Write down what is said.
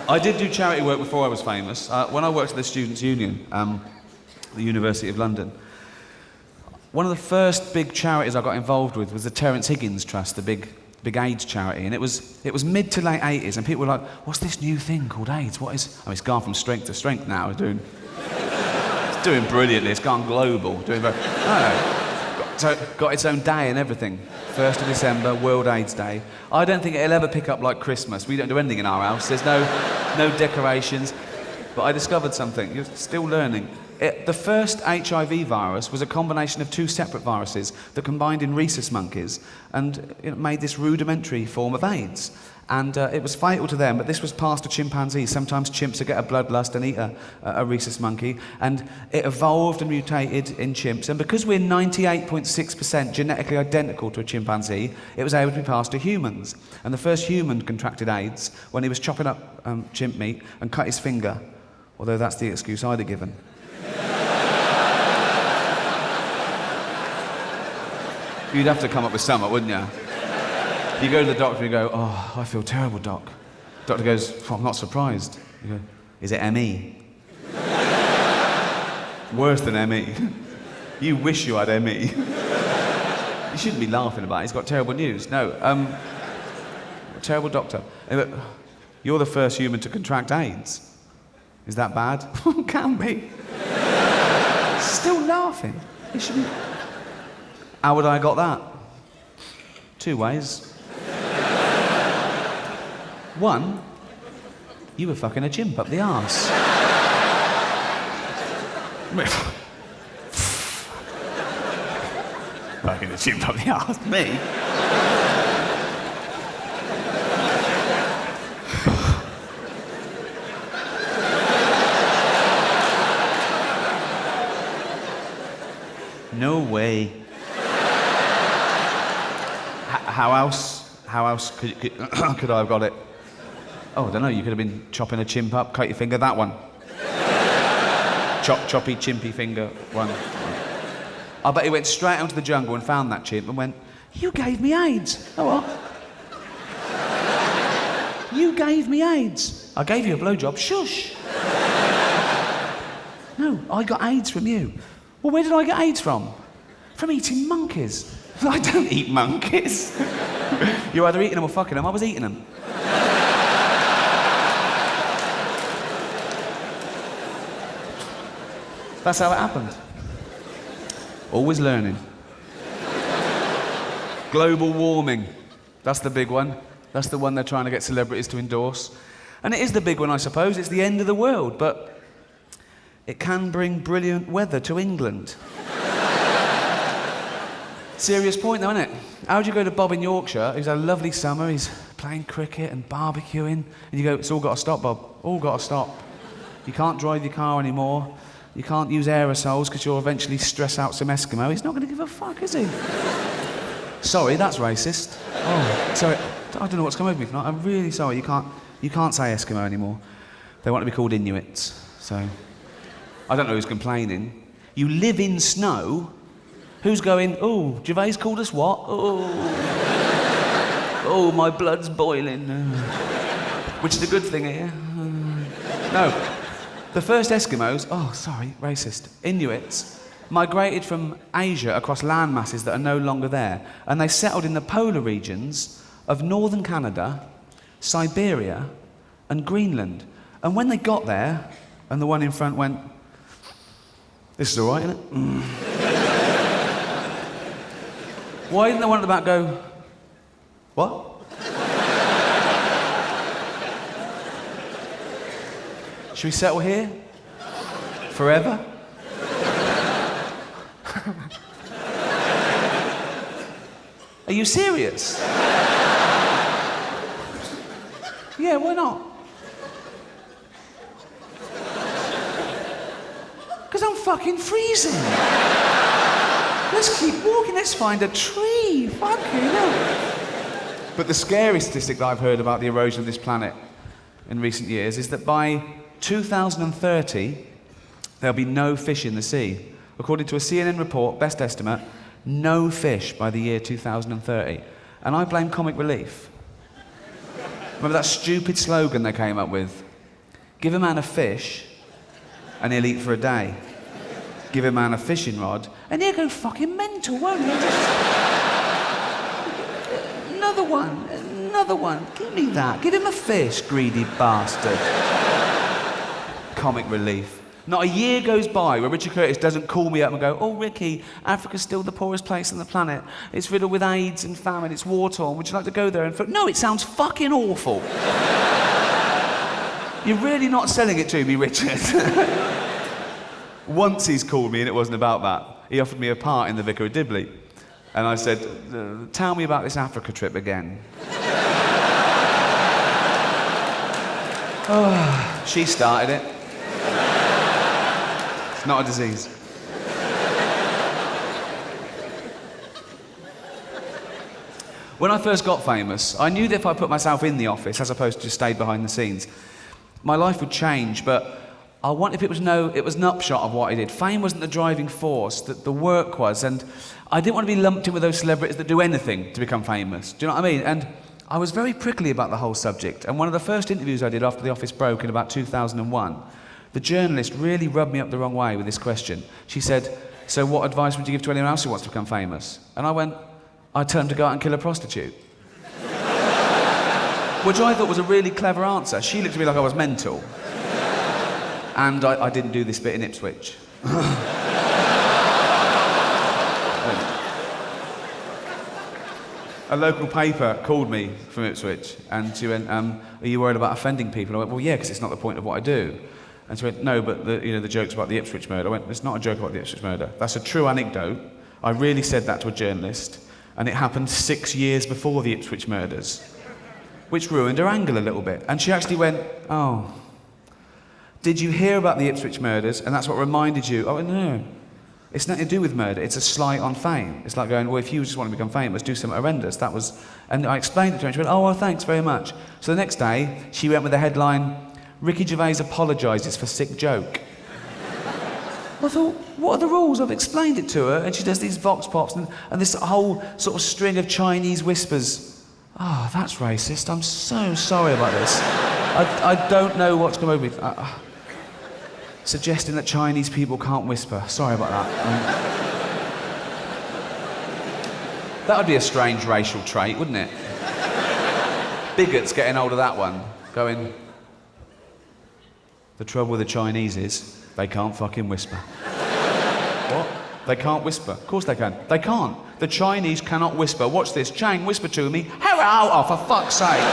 I did do charity work before I was famous. When I worked at the Students' Union, the University of London, one of the first big charities I got involved with was the Terence Higgins Trust, the big AIDS charity, and it was mid to late 80s, and people were like, what's this new thing called AIDS? What is... I mean, it's gone from strength to strength now. It's doing brilliantly. It's gone global. Got its own day and everything. 1st of December, World AIDS Day. I don't think it'll ever pick up like Christmas. We don't do anything in our house. There's no decorations. But I discovered something. You're still learning. The first HIV virus was a combination of 2 separate viruses that combined in rhesus monkeys, and it made this rudimentary form of AIDS. And it was fatal to them, but this was passed to chimpanzees. Sometimes chimps would get a bloodlust and eat a rhesus monkey, and it evolved and mutated in chimps. And because we're 98.6% genetically identical to a chimpanzee, it was able to be passed to humans. And the first human contracted AIDS when he was chopping up chimp meat and cut his finger, although that's the excuse I'd have given. You'd have to come up with something, wouldn't you? You go to the doctor and you go, oh, I feel terrible, doc. Doctor goes, well, I'm not surprised. You go, is it ME? Worse than ME. You wish you had ME. You shouldn't be laughing about it. He's got terrible news. No, terrible doctor. You're the first human to contract AIDS. Is that bad? Can be. Still laughing. You shouldn't. How would I got that? 2 ways. 1, you were fucking a chimp up the arse. Fucking a chimp up the arse? Me? No way. How else could I have got it? Oh, I don't know, you could have been chopping a chimp up, cut your finger, that one. Choppy, chimpy finger, one. I bet he went straight out to the jungle and found that chimp and went, you gave me AIDS. Oh, what? You gave me AIDS. I gave you a blowjob, shush. No, I got AIDS from you. Well, where did I get AIDS from? From eating monkeys. I don't eat monkeys. You're either eating them or fucking them. I was eating them. That's how it happened. Always learning. Global warming. That's the big one. That's the one they're trying to get celebrities to endorse. And it is the big one, I suppose. It's the end of the world, but it can bring brilliant weather to England. Serious point though, isn't it? How would you go to Bob in Yorkshire, who's had a lovely summer, he's playing cricket and barbecuing, and you go, it's all got to stop, Bob. All got to stop. You can't drive your car anymore. You can't use aerosols because you'll eventually stress out some Eskimo. He's not going to give a fuck, is he? Sorry, that's racist. Oh, sorry. I don't know what's come over me tonight. I'm really sorry. You can't say Eskimo anymore. They want to be called Inuits. So, I don't know who's complaining. You live in snow. Who's going, oh, Gervais called us what? Oh, my blood's boiling. Which is a good thing here. No. The first Eskimos, oh, sorry, racist, Inuits, migrated from Asia across land masses that are no longer there, and they settled in the polar regions of northern Canada, Siberia, and Greenland. And when they got there, and the one in front went, this is all right, isn't it? Why didn't the one at the back go, what? Should we settle here? Forever? Are you serious? Yeah, why not? Because I'm fucking freezing. Let's keep walking, let's find a tree. Fucking hell. But the scary statistic that I've heard about the erosion of this planet in recent years is that by 2030, there'll be no fish in the sea. According to a CNN report, best estimate, no fish by the year 2030. And I blame Comic Relief. Remember that stupid slogan they came up with? Give a man a fish, and he'll eat for a day. Give a man a fishing rod, and he'll go fucking mental, won't he? Another one. Give me that. Give him a fish, greedy bastard. Comic relief. Not a year goes by where Richard Curtis doesn't call me up and go, "Oh, Ricky, Africa's still the poorest place on the planet. It's riddled with AIDS and famine. It's war-torn. Would you like to go there?" And no, it sounds fucking awful. You're really not selling it to me, Richard. Once he's called me and it wasn't about that. He offered me a part in The Vicar of Dibley. And I said, "Tell me about this Africa trip again." Oh, she started it. It's not a disease. When I first got famous, I knew that if I put myself in the office as opposed to just stayed behind the scenes, my life would change, but I wanted people to know it was an upshot of what I did. Fame wasn't the driving force, that the work was, and I didn't want to be lumped in with those celebrities that do anything to become famous. Do you know what I mean? And I was very prickly about the whole subject, and one of the first interviews I did after The Office broke in about 2001, the journalist really rubbed me up the wrong way with this question. She said, "So what advice would you give to anyone else who wants to become famous?" And I went, "I'd tell them to go out and kill a prostitute." Which I thought was a really clever answer. She looked at me like I was mental. And I didn't do this bit in Ipswich. A local paper called me from Ipswich, and she went, "Are you worried about offending people?" I went, "Well, yeah, because it's not the point of what I do." And she went, "No, but the joke's about the Ipswich murder." I went, "It's not a joke about the Ipswich murder. That's a true anecdote. I really said that to a journalist, and it happened 6 years before the Ipswich murders," which ruined her angle a little bit. And she actually went, "Oh, did you hear about the Ipswich murders, and that's what reminded you?" I went, "No. It's nothing to do with murder. It's a slight on fame." It's like going, "Well, if you just want to become famous, do something horrendous." That was, and I explained it to her, and she went, "Oh, well, thanks very much." So the next day, she went with the headline, "Ricky Gervais apologises for sick joke." I thought, what are the rules? I've explained it to her, and she does these vox pops and this whole sort of string of Chinese whispers. "Oh, that's racist. I'm so sorry about this. I don't know what's come over me." Suggesting that Chinese people can't whisper. Sorry about that. That would be a strange racial trait, wouldn't it? Bigots getting hold of that one, going, "The trouble with the Chinese is they can't fucking whisper." What? They can't whisper? Of course they can. They can't. The Chinese cannot whisper. Watch this. "Chang, whisper to me." "Hello!" "Oh, for fuck's sake."